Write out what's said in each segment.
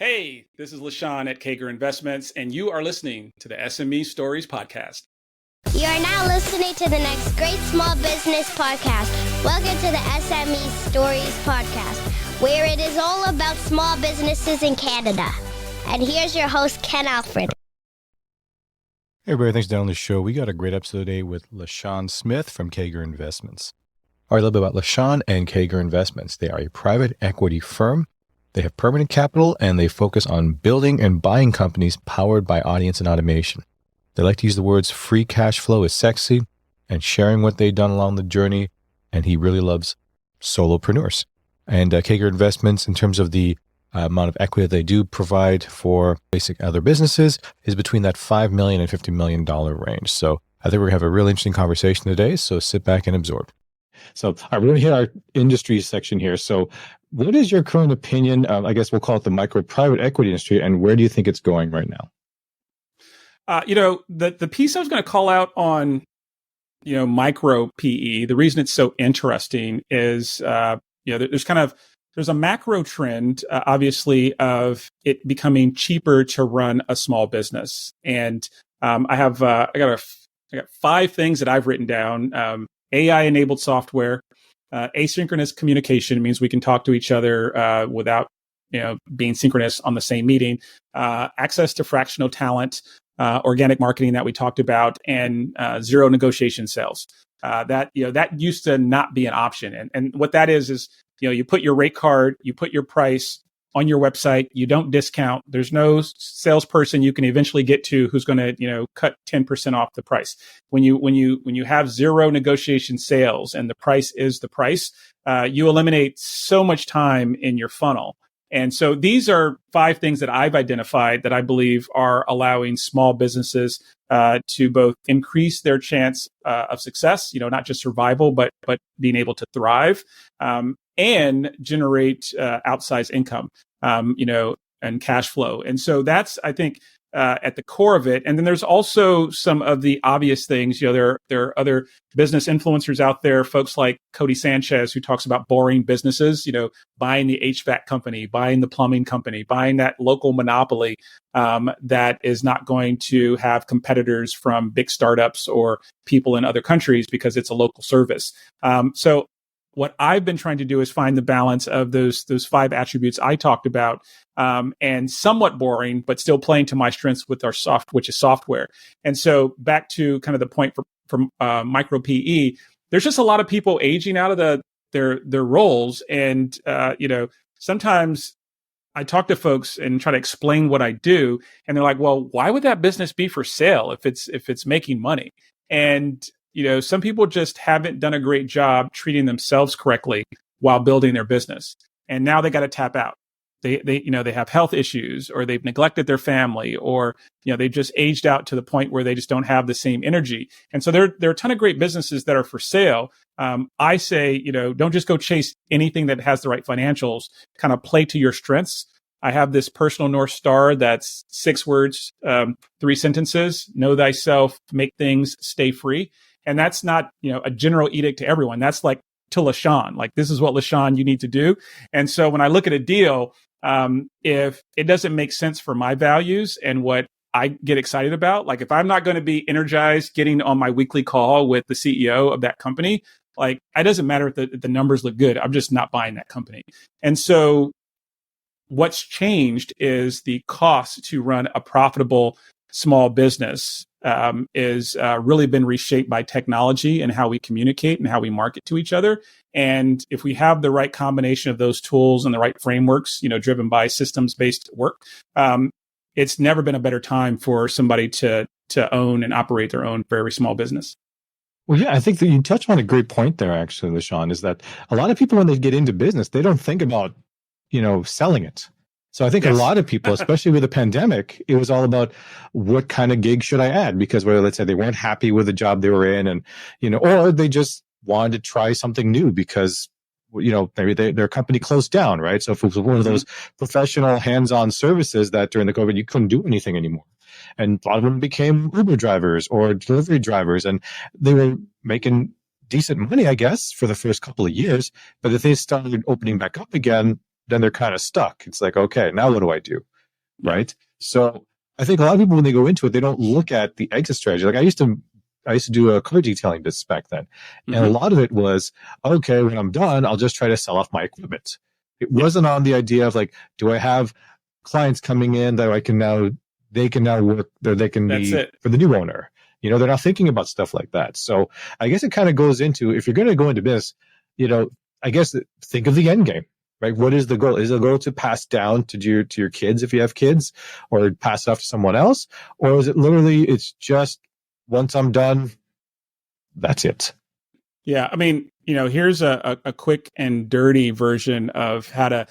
Hey, this is LaSean at CAGR Investments, and you are listening to the S.M.E Stories podcast. You are now listening to the next great small business podcast. Welcome to the S.M.E Stories podcast, where it is all about small businesses in Canada. And here's your host, Ken Alfred. Hey everybody, thanks for downloading the show. We got a great episode today with LaSean Smith from CAGR Investments. All right, a little bit about LaSean and CAGR Investments. They are a private equity firm. They have permanent capital, and they focus on building and buying companies powered by audience and automation. They like to use the words free cash flow is sexy and sharing what they've done along the journey, and he really loves solopreneurs. And CAGR Investments, in terms of the amount of equity that they do provide for basic other businesses, is between that $5 million and $50 million range. So I think we're going to have a really interesting conversation today, so sit back and absorb. So all right, we're going to hit our industry section here. So what is your current opinion? I guess we'll call it the micro private equity industry, and where do you think it's going right now? The piece I was going to call out on, micro PE, the reason it's so interesting is, there's a macro trend, obviously, of it becoming cheaper to run a small business. And I got 5 things that I've written down. AI-enabled software, asynchronous communication means we can talk to each other without, being synchronous on the same meeting. Access to fractional talent, organic marketing that we talked about, and zero negotiation sales. That used to not be an option. And what that is, you put your rate card, you put your price on your website, you don't discount. There's no salesperson you can eventually get to who's going to, cut 10% off the price. When you have zero negotiation sales and the price is the price, you eliminate so much time in your funnel. And so these are 5 things that I've identified that I believe are allowing small businesses to both increase their chance of success, not just survival, but being able to thrive, and generate outsized income, and cash flow. And so that's, I think, at the core of it. And then there's also some of the obvious things. There are other business influencers out there, folks like Cody Sanchez, who talks about boring businesses, buying the HVAC company, buying the plumbing company, buying that local monopoly that is not going to have competitors from big startups or people in other countries because it's a local service. So what I've been trying to do is find the balance of those 5 attributes I talked about, and somewhat boring, but still playing to my strengths with our which is software. And so back to kind of the point for micro PE, there's just a lot of people aging out of their roles, and sometimes I talk to folks and try to explain what I do, and they're like, "Well, why would that business be for sale if it's making money?" And some people just haven't done a great job treating themselves correctly while building their business. And now they got to tap out. They have health issues, or they've neglected their family, or, they've just aged out to the point where they just don't have the same energy. And so there are a ton of great businesses that are for sale. I say, don't just go chase anything that has the right financials, kind of play to your strengths. I have this personal North Star that's 6 words, 3 sentences: know thyself, make things, stay free. And that's not, a general edict to everyone. That's like to LaSean, like, this is what LaSean you need to do. And so when I look at a deal, if it doesn't make sense for my values and what I get excited about, like if I'm not going to be energized getting on my weekly call with the CEO of that company, like it doesn't matter if the numbers look good. I'm just not buying that company. And so what's changed is the cost to run a profitable small business is really been reshaped by technology and how we communicate and how we market to each other. And if we have the right combination of those tools and the right frameworks, driven by systems-based work, it's never been a better time for somebody to own and operate their own very small business. Well, yeah, I think that you touched on a great point there, actually, LaSean, is that a lot of people, when they get into business, they don't think about, selling it. So I think a lot of people, especially with the pandemic, it was all about what kind of gig should I add? Because let's say they weren't happy with the job they were in, and, or they just wanted to try something new because, maybe their company closed down, right? So if it was one of those professional hands-on services that during the COVID, you couldn't do anything anymore. And a lot of them became Uber drivers or delivery drivers, and they were making decent money, I guess, for the first couple of years. But if they started opening back up again, then they're kind of stuck. It's like, okay, now what do I do? right? So I think a lot of people, when they go into it, they don't look at the exit strategy. Like I used to do a car detailing business back then. And a lot of it was, okay, when I'm done, I'll just try to sell off my equipment. It wasn't on the idea of like, do I have clients coming in that they can now work, or they can That's be it. for the new owner. They're not thinking about stuff like that. So I guess it kind of goes into, if you're going to go into business, I guess think of the end game, right? What is the goal? Is the goal to pass down to your kids if you have kids, or pass it off to someone else? Or is it literally, it's just once I'm done, that's it? Yeah. I mean, here's a quick and dirty version of how to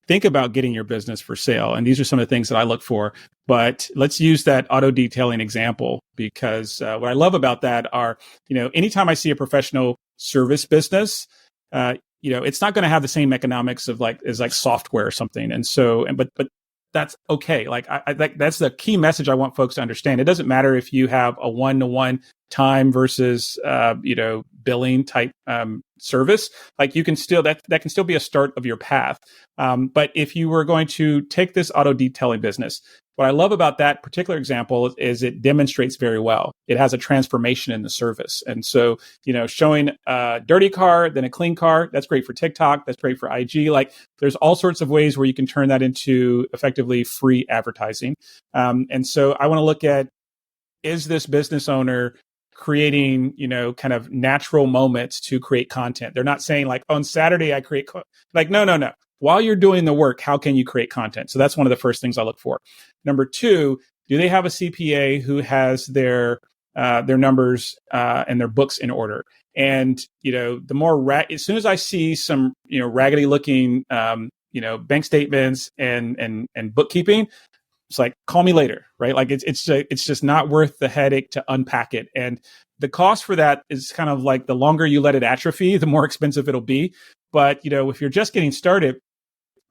think about getting your business for sale. And these are some of the things that I look for. But let's use that auto detailing example, because what I love about that are, anytime I see a professional service business, it's not going to have the same economics of as software or something. And so, but that's okay. Like that's the key message I want folks to understand. It doesn't matter if you have a one-to-one time versus billing type service. Like you can still that can still be a start of your path. But if you were going to take this auto detailing business, what I love about that particular example is it demonstrates very well. It has a transformation in the service. And so, showing a dirty car, then a clean car, that's great for TikTok. That's great for IG. Like there's all sorts of ways where you can turn that into effectively free advertising. And so I want to look at, is this business owner creating, kind of natural moments to create content? They're not saying like, on Saturday, I create, no. While you're doing the work, how can you create content? So that's one of the first things I look for. Number two, do they have a CPA who has their numbers and their books in order? And, the more, as soon as I see some, raggedy looking, bank statements and bookkeeping, it's like, call me later, right? Like it's just not worth the headache to unpack it. And the cost for that is kind of like, the longer you let it atrophy, the more expensive it'll be. But, if you're just getting started,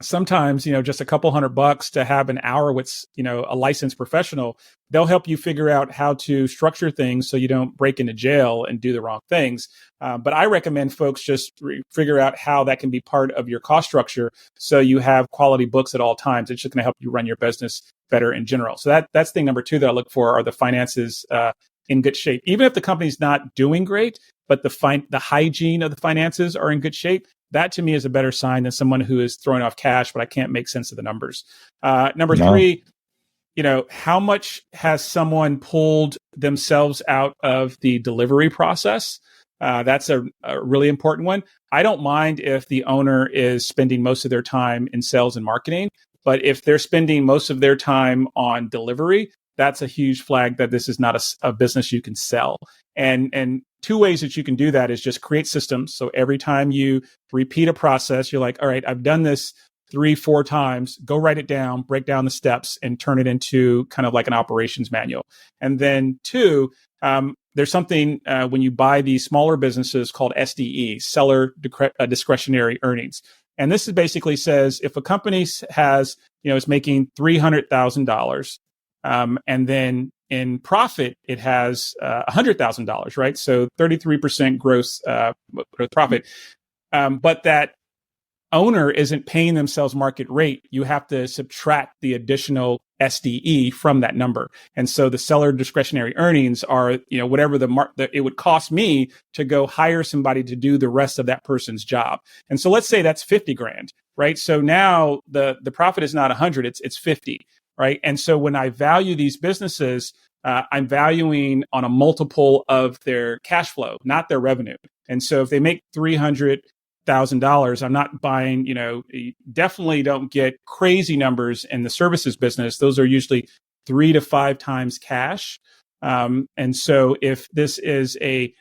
sometimes, just a couple $100 to have an hour with, a licensed professional, they'll help you figure out how to structure things so you don't break into jail and do the wrong things. But I recommend folks just figure out how that can be part of your cost structure so you have quality books at all times. It's just going to help you run your business better in general. So that's thing number two that I look for, are the finances in good shape. Even if the company's not doing great, but the hygiene of the finances are in good shape, that to me is a better sign than someone who is throwing off cash, but I can't make sense of the numbers. Number three, how much has someone pulled themselves out of the delivery process? That's a really important one. I don't mind if the owner is spending most of their time in sales and marketing, but if they're spending most of their time on delivery, that's a huge flag that this is not a business you can sell. And two ways that you can do that is just create systems. So every time you repeat a process, you're like, all right, I've done this 3-4 times, go write it down, break down the steps, and turn it into kind of like an operations manual. And then two, there's something when you buy these smaller businesses called SDE, seller discretionary earnings. And this is basically says, if a company has, is making $300,000, and then in profit, it has $100,000, right? So 33% gross profit. But that owner isn't paying themselves market rate. You have to subtract the additional SDE from that number. And so the seller discretionary earnings are, whatever it would cost me to go hire somebody to do the rest of that person's job. And so let's say that's 50 grand, right? So now the profit is not 100, it's 50. Right. And so when I value these businesses, I'm valuing on a multiple of their cash flow, not their revenue. And so if they make $300,000, I'm not buying, you definitely don't get crazy numbers in the services business. Those are usually 3 to 5 times cash. And so if this is a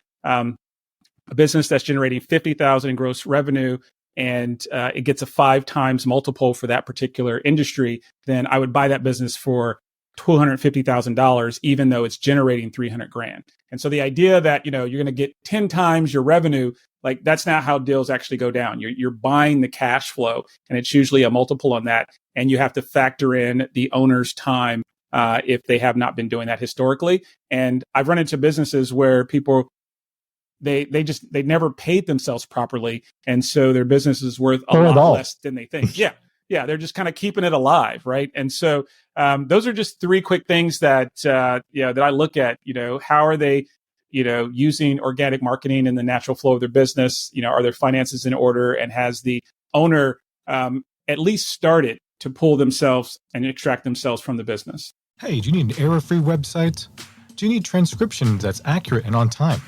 business that's generating 50,000 in gross revenue, and it gets a 5 times multiple for that particular industry, then I would buy that business for $250,000, even though it's generating 300 grand. And so the idea that, you're going to get 10 times your revenue, like that's not how deals actually go down. You're buying the cash flow, and it's usually a multiple on that. And you have to factor in the owner's time if they have not been doing that historically. And I've run into businesses where people, they never paid themselves properly, and so their business is worth a lot less than they think. Yeah, they're just kind of keeping it alive, right? And so those are just three quick things that that I look at. How are they, using organic marketing in the natural flow of their business? Are their finances in order, and has the owner at least started to pull themselves and extract themselves from the business? Hey, do you need an error-free website? Do you need transcription that's accurate and on time?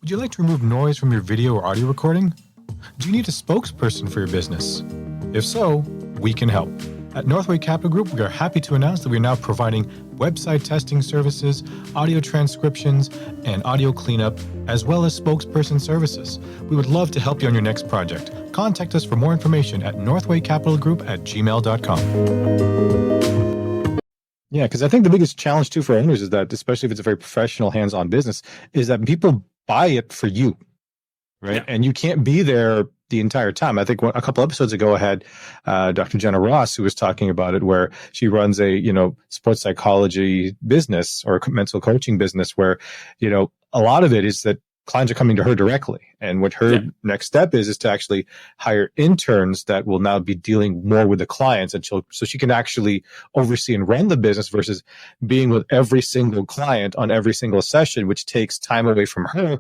Would you like to remove noise from your video or audio recording? Do you need a spokesperson for your business? If so, we can help. At Northway Capital Group, we are happy to announce that we are now providing website testing services, audio transcriptions, and audio cleanup, as well as spokesperson services. We would love to help you on your next project. Contact us for more information at northwaycapitalgroup@gmail.com. Yeah, because I think the biggest challenge too for owners is that, especially if it's a very professional, hands-on business, is that people buy it for you, right? Yeah. And you can't be there the entire time. I think a couple episodes ago, I had Dr. Jenna Ross, who was talking about it, where she runs a sports psychology business or a mental coaching business, where a lot of it is that clients are coming to her directly, and what her next step is to actually hire interns that will now be dealing more with the clients, and so she can actually oversee and run the business versus being with every single client on every single session, which takes time away from her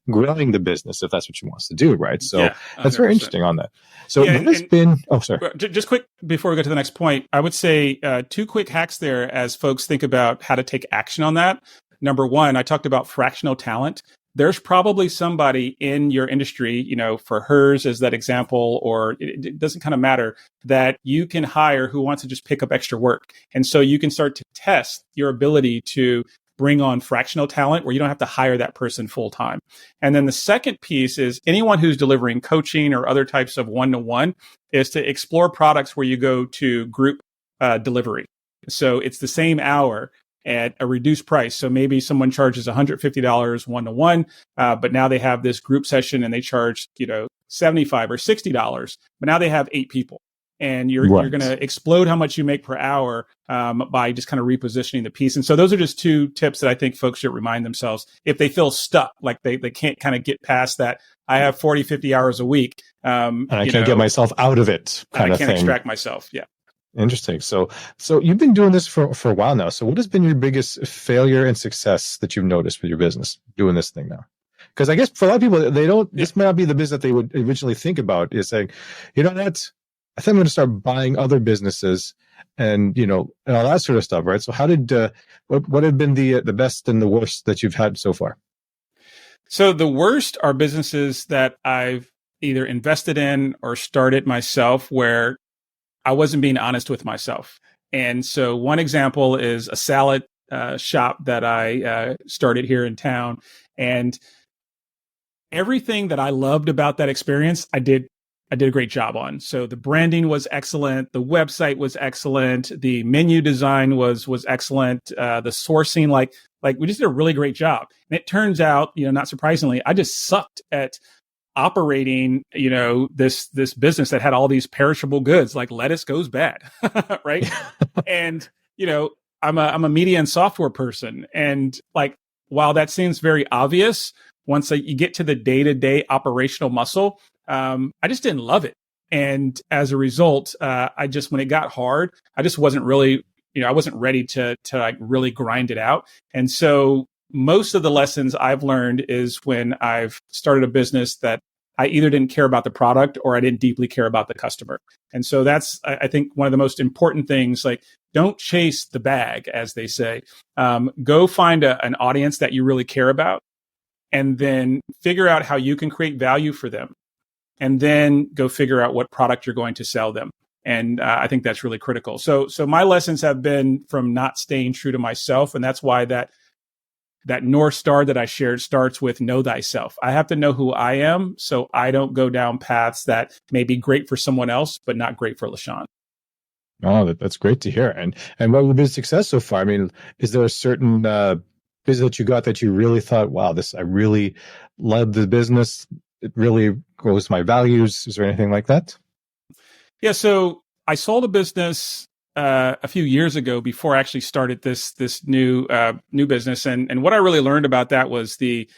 growing the business, if that's what she wants to do, right? So that's very interesting on that. So what has been, sorry. Just quick, before we go to the next point, I would say two quick hacks there as folks think about how to take action on that. Number one, I talked about fractional talent. There's probably somebody in your industry, for hers as that example, or it doesn't kind of matter, that you can hire who wants to just pick up extra work. And so you can start to test your ability to bring on fractional talent where you don't have to hire that person full time. And then the second piece is anyone who's delivering coaching or other types of one-to-one is to explore products where you go to group delivery. So it's the same hour at a reduced price. So maybe someone charges $150 one-to-one, but now they have this group session and they charge, $75 or $60, but now they have 8 people. And you're going to explode how much you make per hour by just kind of repositioning the piece. And so those are just two tips that I think folks should remind themselves if they feel stuck, like they can't kind of get past that. I have 40, 50 hours a week. And I can't get myself out of it kind of thing. I can't extract myself. Yeah. Interesting. So you've been doing this for a while now. So what has been your biggest failure and success that you've noticed with your business doing this thing now? Because I guess for a lot of people, this may not be the business that they would originally think about, is saying, what? I think I'm going to start buying other businesses and all that sort of stuff, right? So how did, what have been the best and the worst that you've had so far? So the worst are businesses that I've either invested in or started myself where I wasn't being honest with myself. And so one example is a salad shop that I started here in town. And everything that I loved about that experience, I did a great job on. So the branding was excellent. The website was excellent. The menu design was excellent. The sourcing, like we just did a really great job. And it turns out, not surprisingly, I just sucked at operating, this business that had all these perishable goods, like lettuce goes bad, right? And, I'm a media and software person. And while that seems very obvious, once you get to the day-to-day operational muscle, I just didn't love it. And as a result, when it got hard, I just wasn't really, I wasn't ready to really grind it out. And so most of the lessons I've learned is when I've started a business that I either didn't care about the product or I didn't deeply care about the customer. And so that's, I think, one of the most important things, don't chase the bag, as they say. Go find an audience that you really care about, and then figure out how you can create value for them. And then go figure out what product you're going to sell them. And I think that's really critical. So my lessons have been from not staying true to myself. And that's why that North Star that I shared starts with know thyself. I have to know who I am so I don't go down paths that may be great for someone else, but not great for LaSean. Oh, that's great to hear. And what would be success so far? I mean, is there a certain business that you got that you really thought, wow, I really love the business. It really goes to my values. Is there anything like that? Yeah. So I sold a business a few years ago before I actually started this new business. And what I really learned about that was the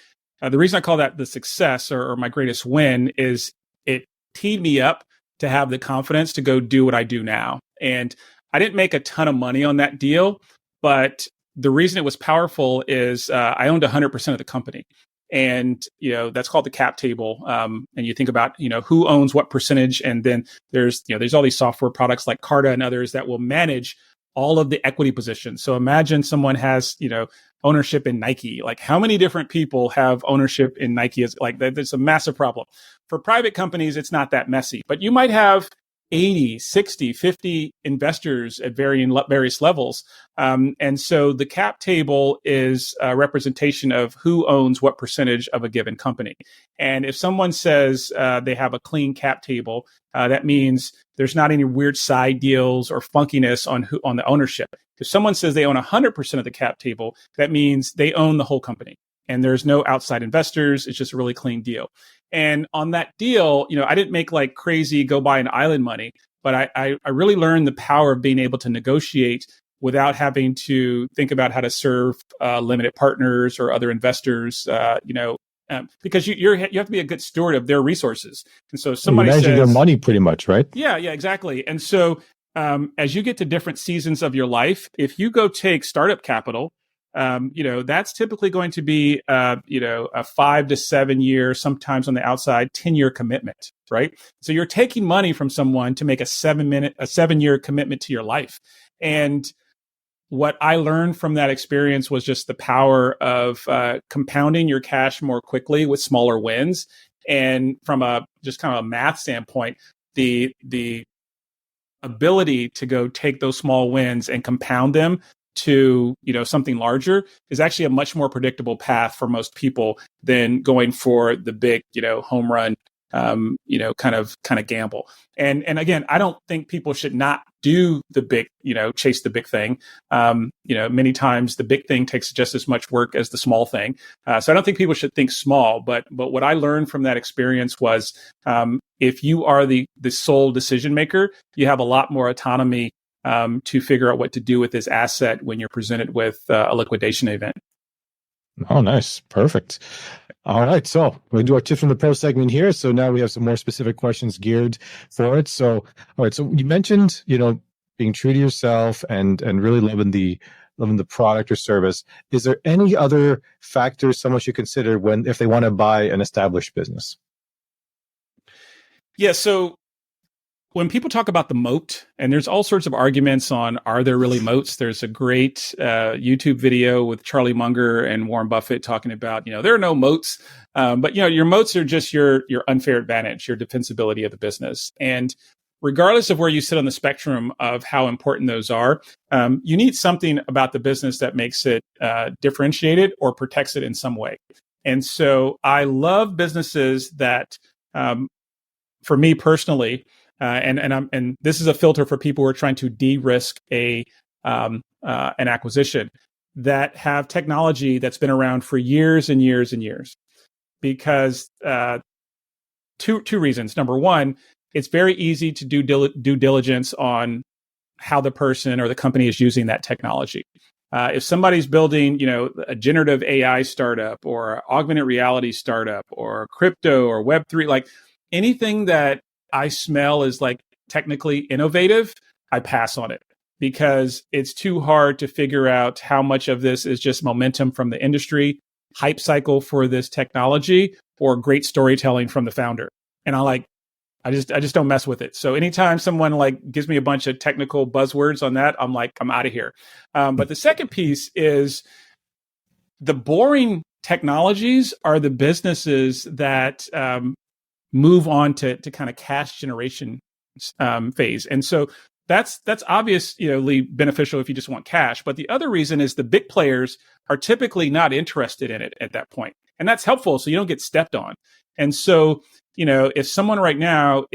reason I call that the success or my greatest win is it teed me up to have the confidence to go do what I do now. And I didn't make a ton of money on that deal, but the reason it was powerful is I owned 100% of the company. And, that's called the cap table. And you think about, who owns what percentage. And then there's all these software products like Carta and others that will manage all of the equity positions. So imagine someone has, ownership in Nike. Like, how many different people have ownership in Nike? Is like, that's a massive problem. For private companies, it's not that messy, but you might have 80, 60, 50 investors at various levels. And so the cap table is a representation of who owns what percentage of a given company. And if someone says they have a clean cap table, that means there's not any weird side deals or funkiness on the ownership. If someone says they own 100% of the cap table, that means they own the whole company. And there's no outside investors. It's just a really clean deal. And on that deal, I didn't make like crazy go buy an island money, but I really learned the power of being able to negotiate without having to think about how to serve limited partners or other investors, because you have to be a good steward of their resources. And so somebody says, their money pretty much, right? Yeah, exactly. And so as you get to different seasons of your life, if you go take startup capital, that's typically going to be, a 5 to 7 year, sometimes on the outside, 10-year commitment, right? So you're taking money from someone to make a 7-year commitment to your life. And what I learned from that experience was just the power of compounding your cash more quickly with smaller wins. And from a just kind of a math standpoint, the ability to go take those small wins and compound them to something larger is actually a much more predictable path for most people than going for the big home run kind of gamble. And again, I don't think people should not do the big chase the big thing. Many times the big thing takes just as much work as the small thing. So I don't think people should think small, but what I learned from that experience was if you are the sole decision maker, you have a lot more autonomy to figure out what to do with this asset when you're presented with a liquidation event. Oh, nice. Perfect. All right. So we'll do our tips from the pro segment here. So now we have some more specific questions geared for it. So, all right. So you mentioned, being true to yourself and really loving the product or service. Is there any other factors someone should consider if they want to buy an established business? Yeah. So when people talk about the moat, and there's all sorts of arguments on, are there really moats? There's a great YouTube video with Charlie Munger and Warren Buffett talking about, there are no moats. But, your moats are just your unfair advantage, your defensibility of the business. And regardless of where you sit on the spectrum of how important those are, you need something about the business that makes it differentiated or protects it in some way. And so I love businesses that, for me personally, and this is a filter for people who are trying to de-risk an acquisition, that have technology that's been around for years and years and years. Because two reasons. Number one, it's very easy to do due diligence on how the person or the company is using that technology. If somebody's building, a generative AI startup or augmented reality startup or crypto or Web3, like anything that I smell is like technically innovative, I pass on it because it's too hard to figure out how much of this is just momentum from the industry, hype cycle for this technology, or great storytelling from the founder. And I just don't mess with it. So anytime someone like gives me a bunch of technical buzzwords on that, I'm like, I'm out of here. But the second piece is the boring technologies are the businesses that move on to kind of cash generation phase. And so that's obviously beneficial if you just want cash. But the other reason is the big players are typically not interested in it at that point. And that's helpful so you don't get stepped on. And so, if someone right now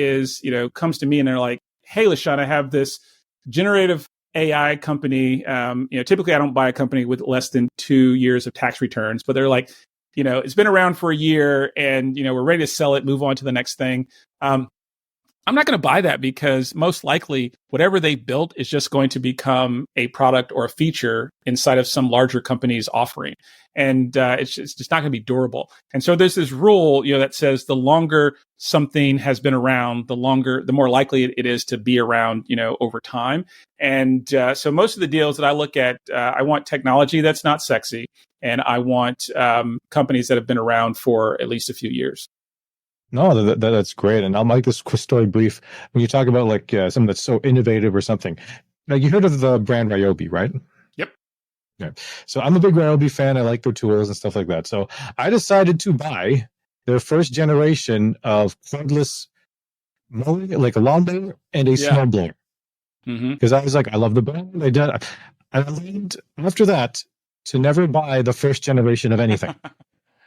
comes to me and they're like, hey, LaSean, I have this generative AI company. Typically I don't buy a company with less than 2 years of tax returns, but they're like, it's been around for a year and, we're ready to sell it, move on to the next thing. I'm not going to buy that because most likely whatever they built is just going to become a product or a feature inside of some larger company's offering. And it's just not going to be durable. And so there's this rule, that says the longer something has been around, the more likely it is to be around, over time. And so most of the deals that I look at, I want technology that's not sexy, and I want companies that have been around for at least a few years. No, that's great. And I'll make this quick story brief. When you talk about like something that's so innovative or something, now you heard of the brand Ryobi, right? Yep. Yeah. So I'm a big Ryobi fan. I like their tools and stuff like that. So I decided to buy their first generation of cordless mower, like a lawnmower and a snowblower. Because I was like, I love the brand. I learned after that to never buy the first generation of anything.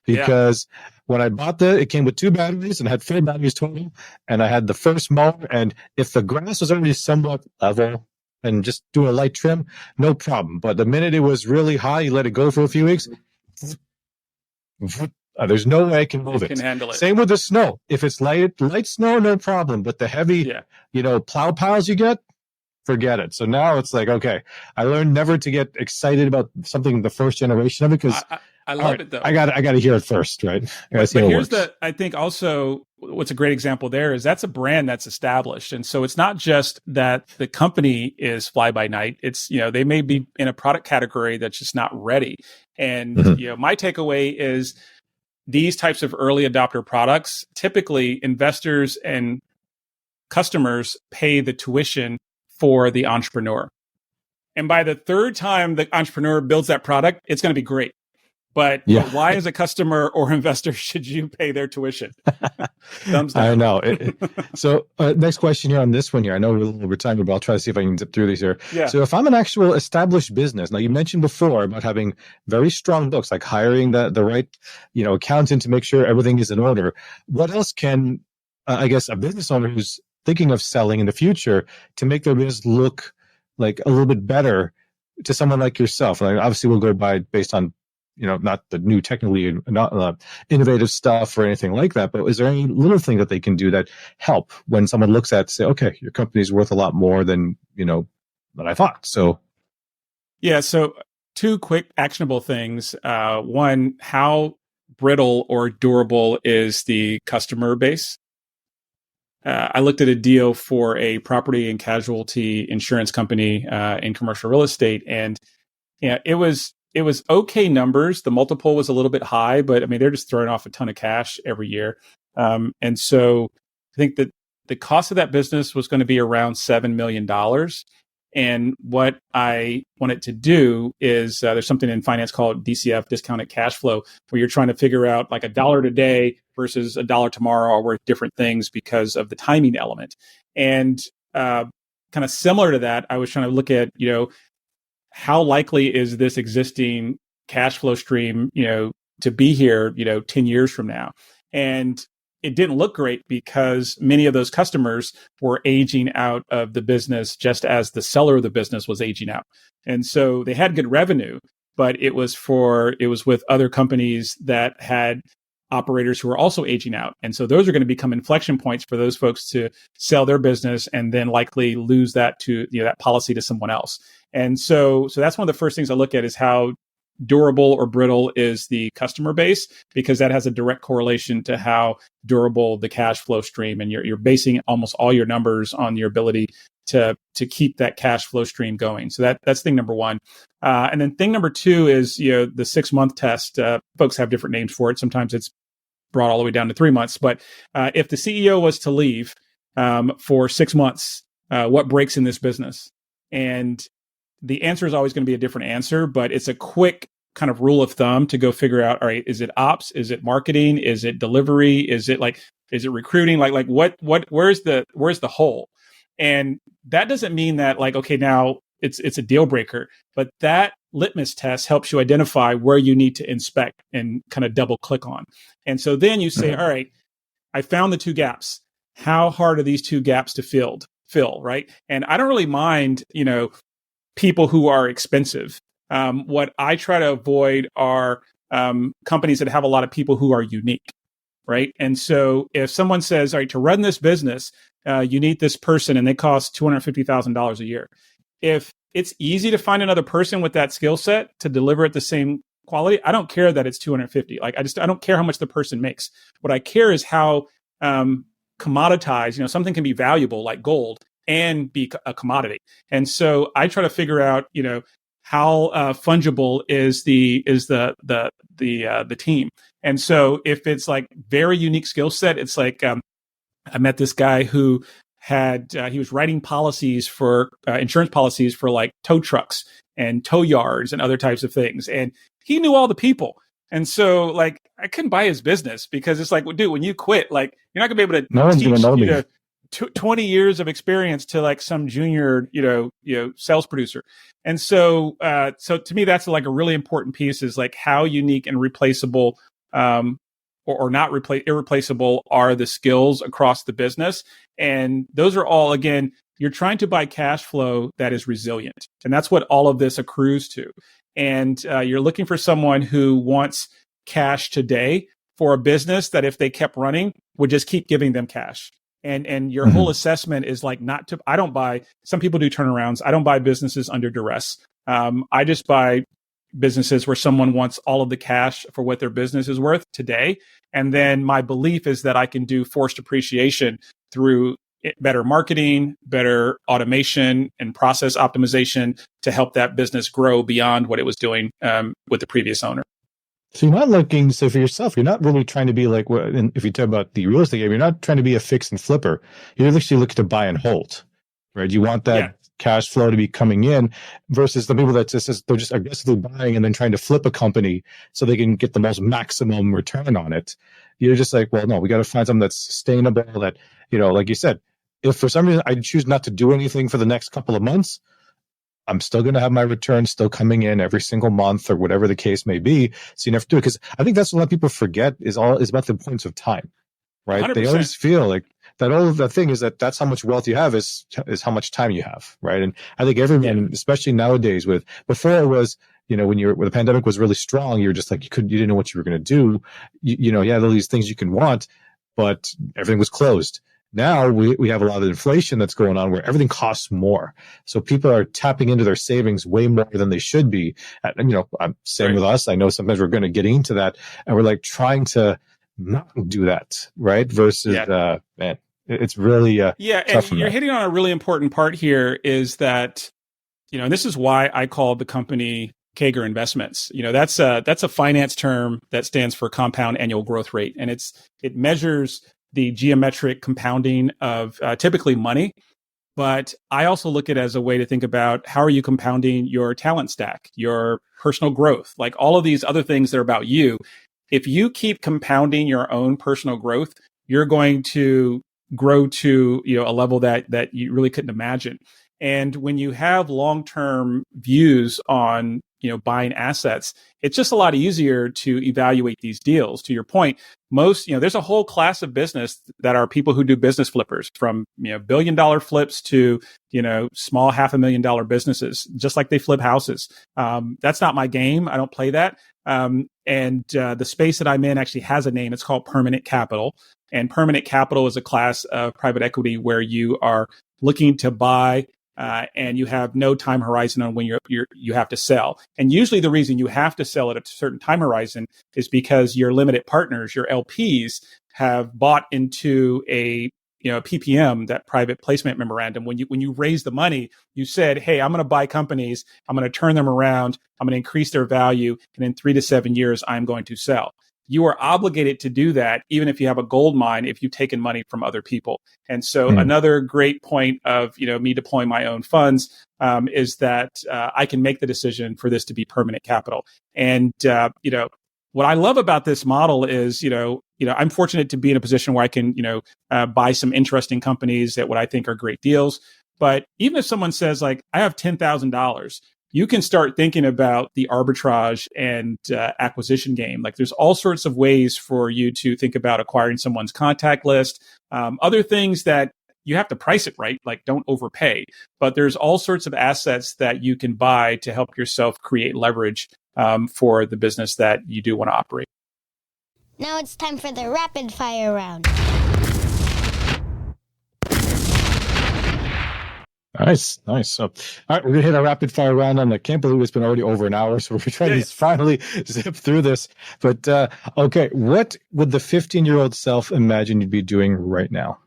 Because when I bought it came with 2 batteries and had 4 batteries total. And I had the first mower. And if the grass was already somewhat level and just do a light trim, no problem. But the minute it was really high, you let it go for a few weeks. There's no way I can move it. Can handle it. Same with the snow. If it's light snow, no problem. But the heavy, plow piles you get, forget it. So now it's like, okay, I learned never to get excited about something the first generation of it because I love it though. I got to hear it first, right? But here's I think also what's a great example there is that's a brand that's established. And so it's not just that the company is fly by night. It's, they may be in a product category that's just not ready. And, my takeaway is these types of early adopter products, typically investors and customers pay the tuition for the entrepreneur. And by the third time the entrepreneur builds that product, it's going to be great. But why, as a customer or investor, should you pay their tuition? Thumbs down. I know. So next question here on this one here. I know we're a little over time, but I'll try to see if I can zip through these here. Yeah. So if I'm an actual established business, now you mentioned before about having very strong books, like hiring the right, accountant to make sure everything is in order. What else can, I guess, a business owner who's thinking of selling in the future to make their business look like a little bit better to someone like yourself? Like, obviously, we'll go based on not the new technically not innovative stuff or anything like that, but is there any little thing that they can do that help when someone looks at, say, okay, your company's worth a lot more than, than I thought. So. Yeah. So 2 quick actionable things. One, how brittle or durable is the customer base? I looked at a deal for a property and casualty insurance company in commercial real estate, and it was okay numbers. The multiple was a little bit high, but I mean, they're just throwing off a ton of cash every year. And so I think that the cost of that business was going to be around $7 million. And what I wanted to do is there's something in finance called DCF, discounted cash flow, where you're trying to figure out like $1 today versus $1 tomorrow are worth different things because of the timing element. And kind of similar to that, I was trying to look at, how likely is this existing cash flow stream, to be here, 10 years from now? And it didn't look great because many of those customers were aging out of the business just as the seller of the business was aging out. And so they had good revenue, but it was with other companies that had operators who are also aging out. And so those are going to become inflection points for those folks to sell their business and then likely lose that to, that policy to someone else. And so that's one of the first things I look at is how durable or brittle is the customer base, because that has a direct correlation to how durable the cash flow stream, and you're basing almost all your numbers on your ability to keep that cash flow stream going. So that's thing number one. And then thing number 2 is, the 6-month test. Folks have different names for it. Sometimes it's brought all the way down to 3 months. But if the CEO was to leave for 6 months, what breaks in this business? And the answer is always going to be a different answer, but it's a quick kind of rule of thumb to go figure out, all right, is it ops? Is it marketing? Is it delivery? Is it recruiting? Like where's the hole? And that doesn't mean that okay, now it's a deal breaker, but that litmus test helps you identify where you need to inspect and kind of double click on. And so then you say, all right, I found the 2 gaps. How hard are these 2 gaps to fill, right? And I don't really mind, people who are expensive. What I try to avoid are companies that have a lot of people who are unique. right? And so if someone says, all right, to run this business, you need this person and they cost $250,000 a year. If it's easy to find another person with that skill set to deliver at the same quality, I don't care that it's 250. Like I don't care how much the person makes. What I care is how commoditized, something can be valuable like gold and be a commodity. And so I try to figure out, how fungible is the team. And so if it's like very unique skill set, it's like I met this guy who he was writing policies for insurance policies for like tow trucks and tow yards and other types of things. And he knew all the people. And so like I couldn't buy his business because it's like, well, dude, when you quit, like you're not gonna be able to No one's gonna know me. 20 years of experience to like some junior, sales producer. And so, so to me, that's like a really important piece is like how unique and replaceable, or not irreplaceable are the skills across the business. And those are all, again, you're trying to buy cash flow that is resilient. And that's what all of this accrues to. And you're looking for someone who wants cash today for a business that if they kept running would just keep giving them cash. And your whole assessment is like some people do turnarounds. I don't buy businesses under duress. I just buy businesses where someone wants all of the cash for what their business is worth today. And then my belief is that I can do forced appreciation through better marketing, better automation and process optimization to help that business grow beyond what it was doing with the previous owner. So you're not looking, so for yourself, you're not really trying to be like, if you talk about the real estate game, you're not trying to be a fix and flipper. You're actually looking to buy and hold, right? You want that cash flow to be coming in versus the people that they're just aggressively buying and then trying to flip a company so they can get the most maximum return on it. You're just like, well, no, we got to find something that's sustainable that, like you said, if for some reason I choose not to do anything for the next couple of months, I'm still going to have my returns still coming in every single month or whatever the case may be. So you never do it. Because I think that's what a lot of people forget is about the points of time, right? 100%. They always feel like that all of the thing is that's how much wealth you have is how much time you have, right? And I think everyone, especially nowadays before it was, when the pandemic was really strong, you were just like, you didn't know what you were going to do. You had all these things you can want, but everything was closed. Now we have a lot of inflation that's going on where everything costs more. So people are tapping into their savings way more than they should be. And, I'm saying with us, I know sometimes we're going to get into that and we're like trying to not do that, right? Versus, man, it's really and you're hitting on a really important part here is that, and this is why I call the company CAGR Investments. That's a finance term that stands for compound annual growth rate. And it measures the geometric compounding of typically money. But I also look at it as a way to think about how are you compounding your talent stack, your personal growth, like all of these other things that are about you. If you keep compounding your own personal growth, you're going to grow to a level that you really couldn't imagine. And when you have long-term views on buying assets, it's just a lot easier to evaluate these deals. To your point, there's a whole class of business that are people who do business flippers from $1 billion flips to small $500,000 businesses, just like they flip houses. That's not my game. I don't play that. And the space that I'm in actually has a name. It's called permanent capital. And permanent capital is a class of private equity where you are looking to buy and you have no time horizon on when you have to sell. And usually the reason you have to sell at a certain time horizon is because your limited partners, your LPs, have bought into a PPM, that private placement memorandum. When you raise the money, you said, hey, I'm going to buy companies, I'm going to turn them around, I'm going to increase their value, and in 3 to 7 years, I'm going to sell. You are obligated to do that, even if you have a gold mine, if you've taken money from other people. And so another great point of, me deploying my own funds is that I can make the decision for this to be permanent capital. And, what I love about this model is, I'm fortunate to be in a position where I can, buy some interesting companies at what I think are great deals. But even if someone says like, I have $10,000, you can start thinking about the arbitrage and acquisition game. Like there's all sorts of ways for you to think about acquiring someone's contact list, other things that you have to price it right, like don't overpay. But there's all sorts of assets that you can buy to help yourself create leverage for the business that you do want to operate. Now it's time for the rapid fire round. Nice. So, all right, we're gonna hit a rapid fire round, and I can't believe it's been already over an hour. So we're trying to finally zip through this. But okay, what would the 15-year-old self imagine you'd be doing right now?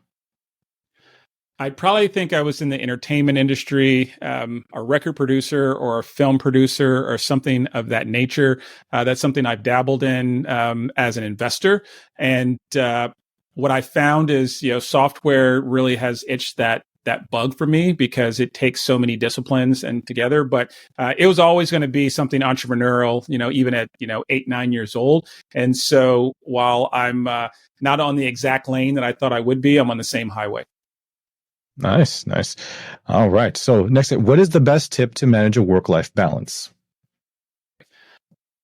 I'd probably think I was in the entertainment industry, a record producer or a film producer or something of that nature. That's something I've dabbled in as an investor. And what I found is, software really has itched that bug for me because it takes so many disciplines and together. But it was always going to be something entrepreneurial, even at 8, 9 years old. And so while I'm not on the exact lane that I thought I would be, I'm on the same highway. Nice. All right. So next, what is the best tip to manage a work-life balance?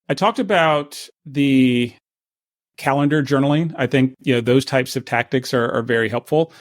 I talked about the calendar journaling. I think those types of tactics are very helpful.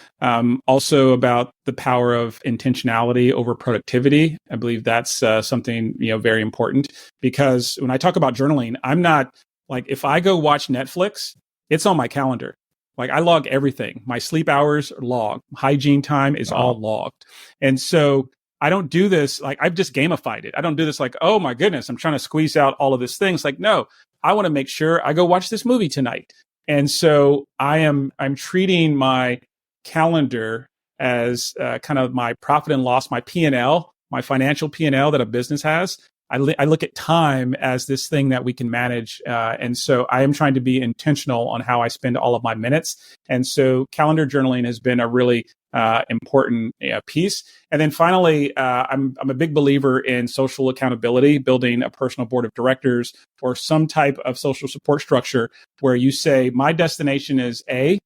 Also about the power of intentionality over productivity. I believe that's something very important, because when I talk about journaling, I'm not like, if I go watch Netflix, it's on my calendar. Like, I log everything. My sleep hours are logged. Hygiene time is all logged. And so I don't do this like I've just gamified it. I don't do this like, oh my goodness, I'm trying to squeeze out all of these things. Like, no, I want to make sure I go watch this movie tonight. And so I'm treating my calendar as kind of my profit and loss, my P&L, my financial P&L that a business has. I look at time as this thing that we can manage. And so I am trying to be intentional on how I spend all of my minutes. And so calendar journaling has been a really important piece. And then finally, I'm a big believer in social accountability, building a personal board of directors or some type of social support structure where you say, my destination is A,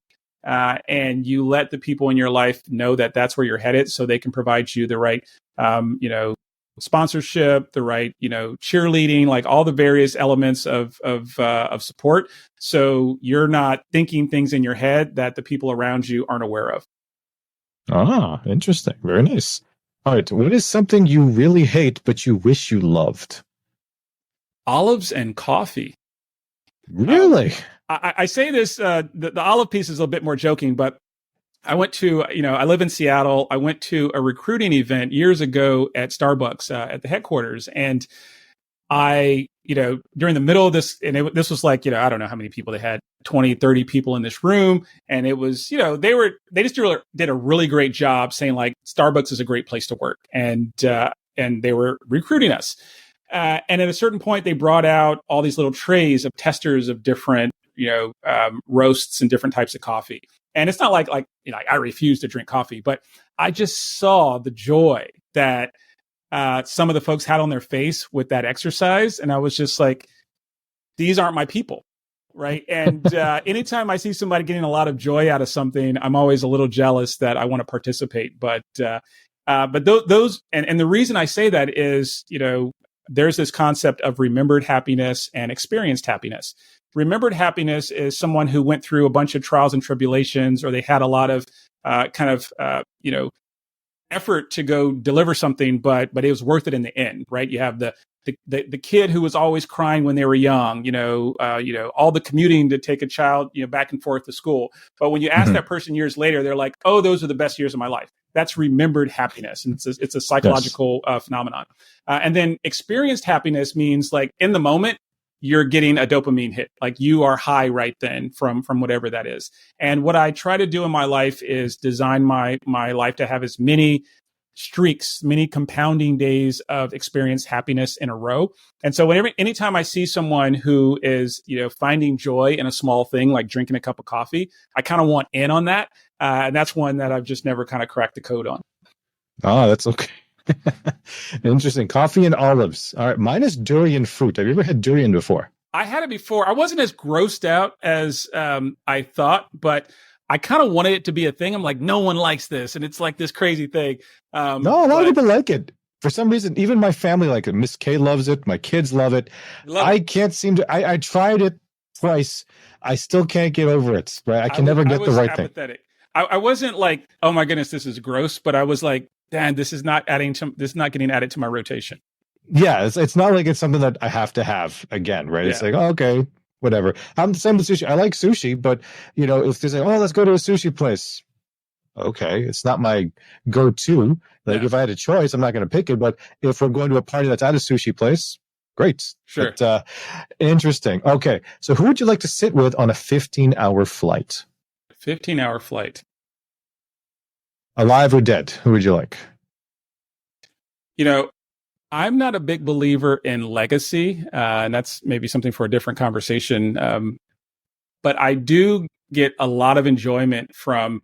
and you let the people in your life know that that's where you're headed, so they can provide you the right, sponsorship, the right, cheerleading, like all the various elements of support. So you're not thinking things in your head that the people around you aren't aware of. Ah, interesting. Very nice. All right. What is something you really hate, but you wish you loved? Olives and coffee. Really? I say this, the olive piece is a bit more joking, but I went to, I live in Seattle. I went to a recruiting event years ago at Starbucks at the headquarters. And I, during the middle of this, and this was like, I don't know how many people they had, 20, 30 people in this room. And it was, they just did a really great job saying like, Starbucks is a great place to work. And they were recruiting us. And at a certain point, they brought out all these little trays of testers of different, roasts and different types of coffee. And it's not like I refuse to drink coffee, but I just saw the joy that some of the folks had on their face with that exercise. And I was just like, these aren't my people. Right. And anytime I see somebody getting a lot of joy out of something, I'm always a little jealous that I want to participate. But those and the reason I say that is, there's this concept of remembered happiness and experienced happiness. Remembered happiness is someone who went through a bunch of trials and tribulations, or they had a lot of effort to go deliver something, but it was worth it in the end, right? You have the kid who was always crying when they were young, all the commuting to take a child, back and forth to school. But when you ask that person years later, they're like, oh, those are the best years of my life. That's remembered happiness. And it's a psychological phenomenon. And then experienced happiness means like in the moment, you're getting a dopamine hit. Like you are high right then from whatever that is. And what I try to do in my life is design my life to have as many streaks, many compounding days of experienced happiness in a row. And so anytime I see someone who is, finding joy in a small thing, like drinking a cup of coffee, I kind of want in on that. And that's one that I've just never kind of cracked the code on. Oh, that's okay. Interesting. Coffee and olives. All right. Mine is durian fruit. Have you ever had durian before? I had it before. I wasn't as grossed out as I thought, but I kind of wanted it to be a thing. I'm like, no one likes this. And it's like this crazy thing. No, a lot of people like it. For some reason, even my family like it. Miss Kay loves it. My kids love it. Can't seem to. I tried it twice. I still can't get over it. Right? I can never get the right thing. I wasn't like, oh my goodness, this is gross. But I was like, Dan, this is not getting added to my rotation. Yeah, it's not like it's something that I have to have again, right? Yeah. It's like, oh, okay, whatever. I'm the same with sushi. I like sushi, but if they say, "Oh, let's go to a sushi place," okay, it's not my go-to. Like, if I had a choice, I'm not going to pick it. But if we're going to a party that's at a sushi place, great. Sure. But, interesting. Okay, so who would you like to sit with on a 15-hour flight? 15-hour flight. Alive or dead? Who would you like? I'm not a big believer in legacy, and that's maybe something for a different conversation. But I do get a lot of enjoyment from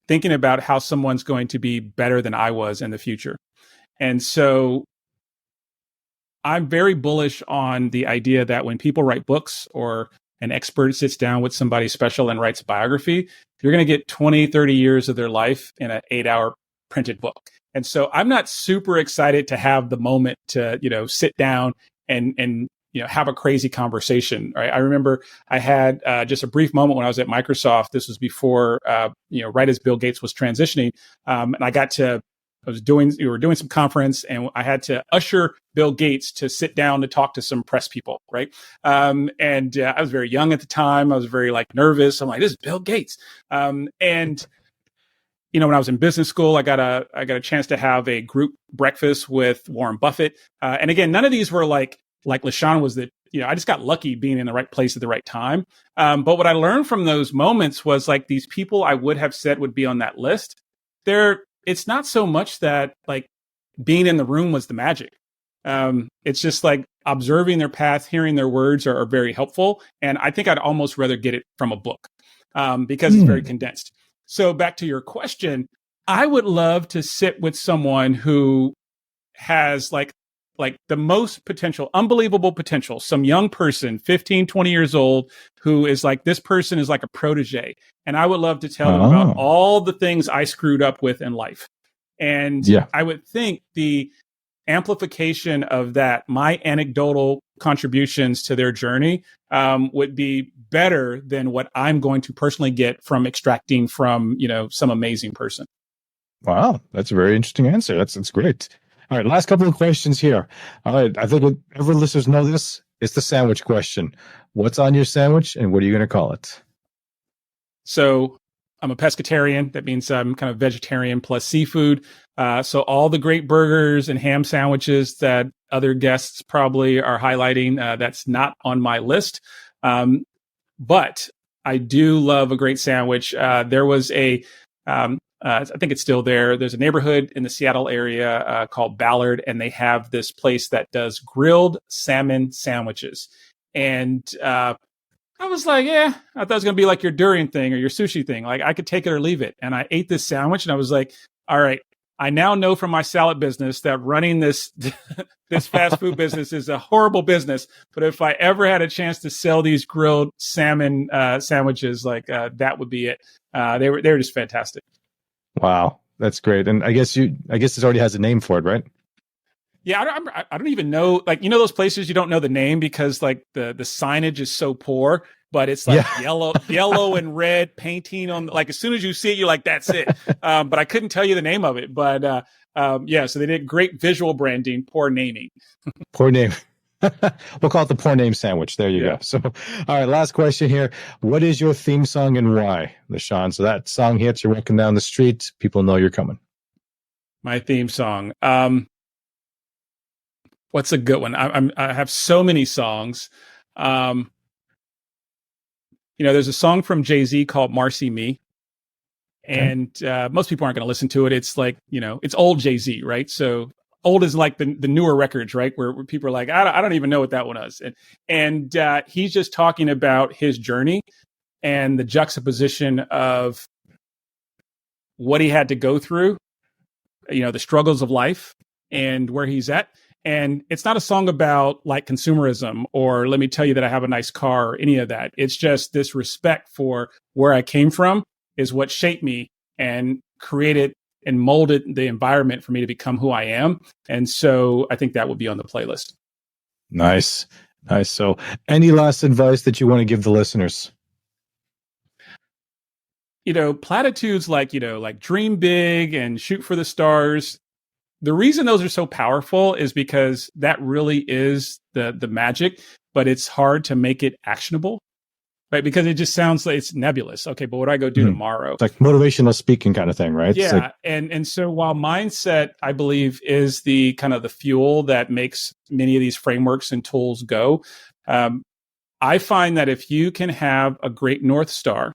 thinking about how someone's going to be better than I was in the future. And so I'm very bullish on the idea that when people write books or an expert sits down with somebody special and writes a biography, you're going to get 20, 30 years of their life in an 8-hour printed book. And so I'm not super excited to have the moment to, sit down and have a crazy conversation. Right? I remember I had just a brief moment when I was at Microsoft. This was before, right as Bill Gates was transitioning. And we were doing some conference, and I had to usher Bill Gates to sit down to talk to some press people. Right. And I was very young at the time. I was very nervous. I'm like, this is Bill Gates. And when I was in business school, I got a chance to have a group breakfast with Warren Buffett. And again, none of these were like LaSean was that, I just got lucky being in the right place at the right time. But what I learned from those moments was these people I would have said would be on that list. It's not so much that being in the room was the magic. It's just observing their path, hearing their words are very helpful. And I think I'd almost rather get it from a book because it's very condensed. So back to your question, I would love to sit with someone who has the most potential, unbelievable potential, some young person, 15, 20 years old, who is this person is like a protege. And I would love to tell them about all the things I screwed up with in life. And I would think the amplification of that, my anecdotal contributions to their journey, would be better than what I'm going to personally get from extracting from, some amazing person. Wow. That's a very interesting answer. That's great. All right, last couple of questions here. All right, I think every listeners know this. It's the sandwich question. What's on your sandwich, and what are you going to call it? So I'm a pescatarian. That means I'm kind of vegetarian plus seafood. So all the great burgers and ham sandwiches that other guests probably are highlighting, that's not on my list. But I do love a great sandwich. There was I think it's still there. There's a neighborhood in the Seattle area called Ballard, and they have this place that does grilled salmon sandwiches. And I was like, I thought it was going to be like your durian thing or your sushi thing. I could take it or leave it. And I ate this sandwich, and I was like, all right, I now know from my salad business that running this this fast food business is a horrible business. But if I ever had a chance to sell these grilled salmon sandwiches, that would be it. They were just fantastic. Wow, that's great. And I guess this already has a name for it, right? Yeah, I don't even know. Those places you don't know the name because the signage is so poor, but it's yellow and red painting on. As soon as you see it, you're like, that's it. But I couldn't tell you the name of it. But so they did great visual branding, poor naming. Poor name. We'll call it the poor name sandwich. There you go. So, all right, last question here. What is your theme song and why, LaSean? So that song hits, you're walking down the street, people know you're coming. My theme song. What's a good one? I have so many songs. There's a song from Jay-Z called Marcy Me. And most people aren't going to listen to it. It's it's old Jay-Z, right? So old is the newer records, right? Where people are like, I don't even know what that one is. And he's just talking about his journey and the juxtaposition of what he had to go through, the struggles of life and where he's at. And it's not a song about consumerism or let me tell you that I have a nice car or any of that. It's just this respect for where I came from is what shaped me and created and molded the environment for me to become who I am. And so I think that would be on the playlist. Nice. So any last advice that you want to give the listeners? Platitudes like dream big and shoot for the stars, the reason those are so powerful is because that really is the magic, but it's hard to make it actionable, right? Because it just sounds like it's nebulous. Okay, but what do I go do tomorrow? It's like motivational speaking kind of thing, right? Yeah. It's like, and so while mindset, I believe, is the kind of the fuel that makes many of these frameworks and tools go, I find that if you can have a great North Star,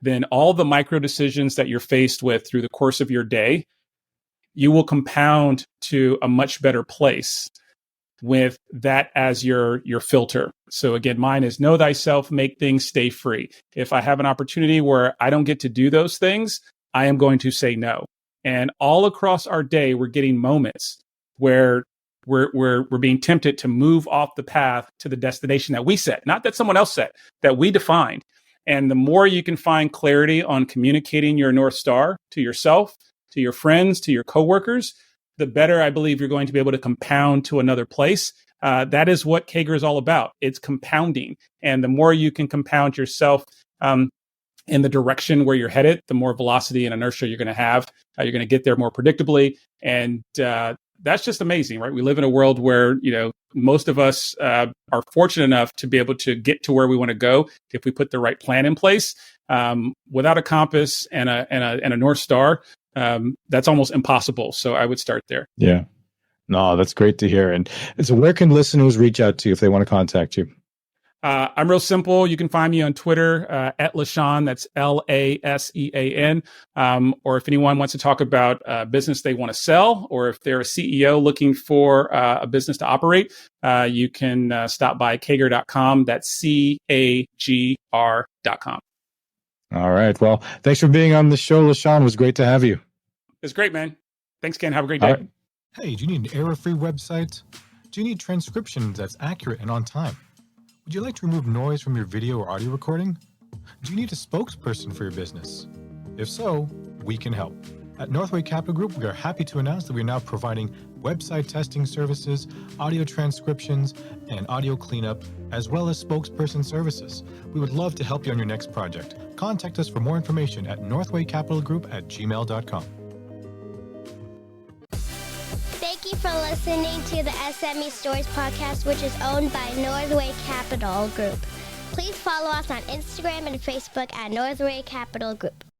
then all the micro decisions that you're faced with through the course of your day, you will compound to a much better place with that as your filter. So again, mine is know thyself, make things, stay free. If I have an opportunity where I don't get to do those things, I am going to say no. And all across our day, we're getting moments where we're being tempted to move off the path to the destination that we set, not that someone else set, that we defined. And the more you can find clarity on communicating your North Star to yourself, to your friends, to your coworkers, the better I believe you're going to be able to compound to another place. That is what CAGR is all about. It's compounding. And the more you can compound yourself in the direction where you're headed, the more velocity and inertia you're going to have. You're going to get there more predictably. And that's just amazing, right? We live in a world where, most of us are fortunate enough to be able to get to where we want to go if we put the right plan in place. Without a compass and a North Star, that's almost impossible. So I would start there. Yeah. No, that's great to hear. And so where can listeners reach out to you if they want to contact you? I'm real simple. You can find me on Twitter at LaSean. That's LASEAN. Or if anyone wants to talk about a business they want to sell, or if they're a CEO looking for a business to operate, you can stop by CAGR.com. That's CAGR.com. All right. Well, thanks for being on the show, LaSean. It was great to have you. It's great, man. Thanks, Ken. Have a great day. Right. Hey, do you need an error-free website? Do you need transcription that's accurate and on time? Would you like to remove noise from your video or audio recording? Do you need a spokesperson for your business? If so, we can help. At Northway Capital Group, we are happy to announce that we are now providing website testing services, audio transcriptions, and audio cleanup, as well as spokesperson services. We would love to help you on your next project. Contact us for more information at northwaycapitalgroup@gmail.com. Thank you for listening to the S.M.E Stories podcast, which is owned by Northway Capital Group. Please follow us on Instagram and Facebook at Northway Capital Group.